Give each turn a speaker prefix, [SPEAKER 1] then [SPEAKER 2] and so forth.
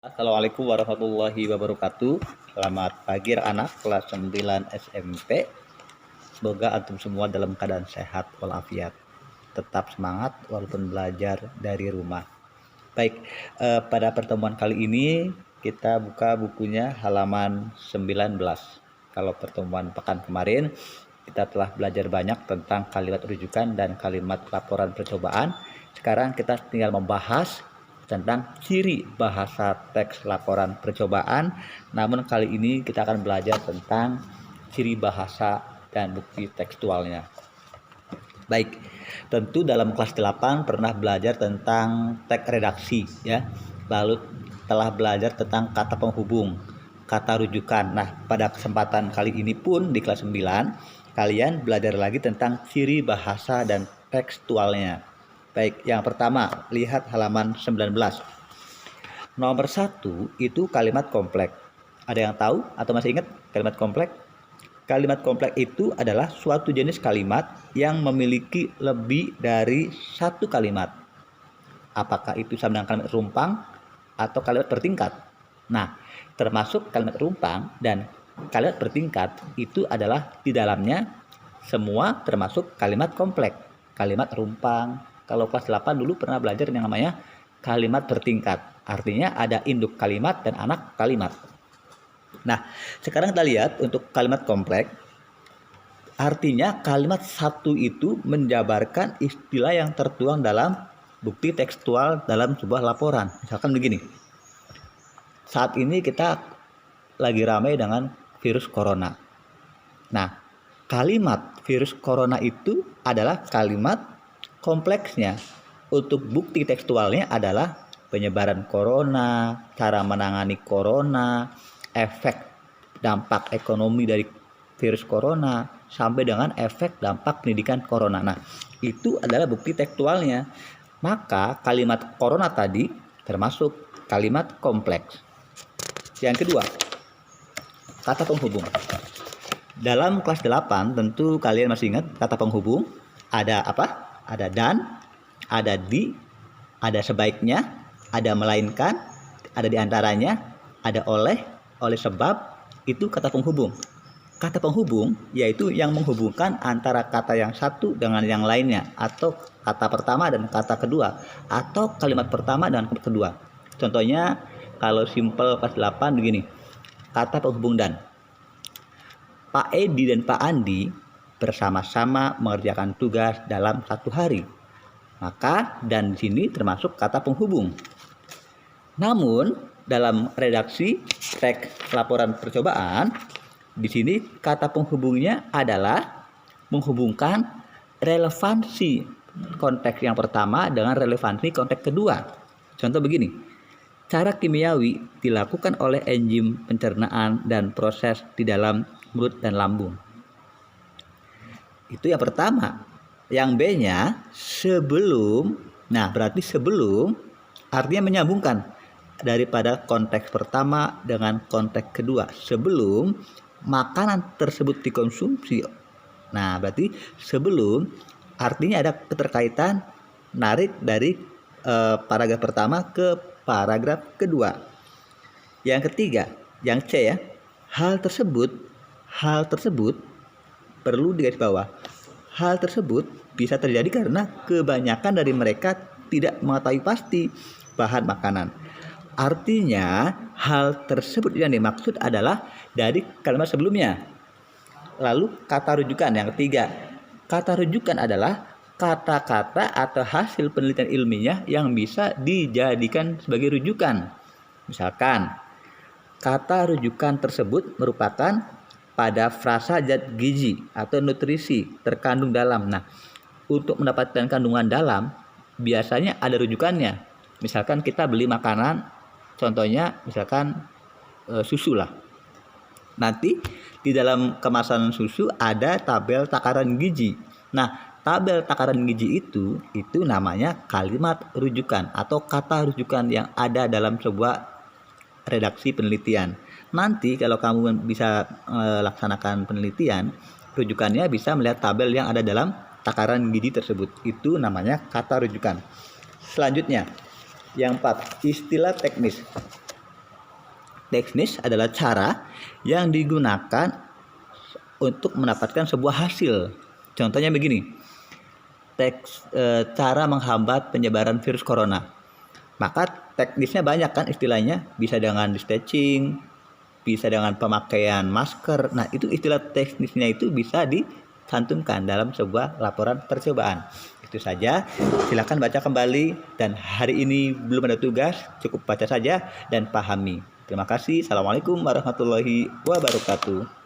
[SPEAKER 1] Assalamualaikum warahmatullahi wabarakatuh. Selamat pagi anak kelas 9 SMP. Semoga antum semua dalam keadaan sehat walafiat. Tetap semangat walaupun belajar dari rumah. Baik, pada pertemuan kali ini kita buka bukunya halaman 19. Kalau pertemuan pekan kemarin kita telah belajar banyak tentang kalimat rujukan dan kalimat laporan percobaan. Sekarang kita tinggal membahas tentang ciri bahasa teks laporan percobaan. Namun kali ini kita akan belajar tentang ciri bahasa dan bukti tekstualnya. Baik, tentu dalam kelas 8 pernah belajar tentang teks redaksi ya. Lalu telah belajar tentang kata penghubung, kata rujukan. Nah, pada kesempatan kali ini pun di kelas 9 kalian belajar lagi tentang ciri bahasa dan tekstualnya. Baik, yang pertama, lihat halaman 19. Nomor 1 itu kalimat kompleks. Ada yang tahu atau masih ingat kalimat kompleks? Kalimat kompleks itu adalah suatu jenis kalimat yang memiliki lebih dari satu kalimat. Apakah itu sama dengan kalimat rumpang atau kalimat bertingkat? Nah, termasuk kalimat rumpang dan kalimat bertingkat itu adalah di dalamnya semua termasuk kalimat kompleks. Kalimat rumpang. Kalau kelas 8 dulu pernah belajar yang namanya kalimat bertingkat. Artinya ada induk kalimat dan anak kalimat. Nah, sekarang kita lihat untuk kalimat kompleks. Artinya kalimat satu itu menjabarkan istilah yang tertuang dalam bukti tekstual dalam sebuah laporan. Misalkan begini. Saat ini kita lagi ramai dengan virus corona. Nah, kalimat virus corona itu adalah kalimat kompleksnya. Untuk bukti tekstualnya adalah penyebaran corona, cara menangani corona, efek dampak ekonomi dari virus corona, sampai dengan efek dampak pendidikan corona. Nah, itu adalah bukti tekstualnya. Maka kalimat corona tadi termasuk kalimat kompleks. Yang kedua, kata penghubung. Dalam kelas 8 tentu kalian masih ingat kata penghubung ada apa? Ada dan, ada di, ada sebaiknya, ada melainkan, ada diantaranya, ada oleh sebab, itu kata penghubung. Kata penghubung yaitu yang menghubungkan antara kata yang satu dengan yang lainnya, atau kata pertama dan kata kedua, atau kalimat pertama dan kalimat kedua. Contohnya kalau simple kelas 8 begini, kata penghubung dan. Pak Edi dan Pak Andi bersama-sama mengerjakan tugas dalam satu hari. Maka dan di sini termasuk kata penghubung. Namun dalam redaksi teks laporan percobaan di sini kata penghubungnya adalah menghubungkan relevansi konteks yang pertama dengan relevansi konteks kedua. Contoh begini. Cara kimiawi dilakukan oleh enzim pencernaan dan proses di dalam mulut dan lambung. Itu yang pertama. Yang B-nya sebelum. Nah, berarti sebelum artinya menyambungkan daripada konteks pertama dengan konteks kedua. Sebelum makanan tersebut dikonsumsi. Nah, berarti sebelum artinya ada keterkaitan narik dari paragraf pertama ke paragraf kedua. Yang ketiga, yang C ya. Hal tersebut perlu digaris bawah. Hal tersebut bisa terjadi karena kebanyakan dari mereka tidak mengetahui pasti bahan makanan. Artinya hal tersebut yang dimaksud adalah dari kalimat sebelumnya. Lalu kata rujukan yang ketiga. Kata rujukan adalah kata-kata atau hasil penelitian ilmiah yang bisa dijadikan sebagai rujukan. Misalkan kata rujukan tersebut merupakan pada frasa zat gizi atau nutrisi terkandung dalam. Nah, untuk mendapatkan kandungan dalam biasanya ada rujukannya. Misalkan kita beli makanan, contohnya misalkan susu lah. Nanti di dalam kemasan susu ada tabel takaran gizi. Nah, tabel takaran gizi itu namanya kalimat rujukan atau kata rujukan yang ada dalam sebuah redaksi penelitian. Nanti kalau kamu bisa laksanakan penelitian, rujukannya bisa melihat tabel yang ada dalam takaran gizi tersebut. Itu namanya kata rujukan. Selanjutnya, yang 4, istilah teknis. Teknis adalah cara yang digunakan untuk mendapatkan sebuah hasil. Contohnya begini, cara menghambat penyebaran virus corona. Maka teknisnya banyak kan istilahnya, bisa dengan stitching, bisa dengan pemakaian masker. Nah, itu istilah teknisnya itu bisa dicantumkan dalam sebuah laporan percobaan. Itu saja, silakan baca kembali, dan hari ini belum ada tugas, cukup baca saja dan pahami. Terima kasih. Assalamualaikum warahmatullahi wabarakatuh.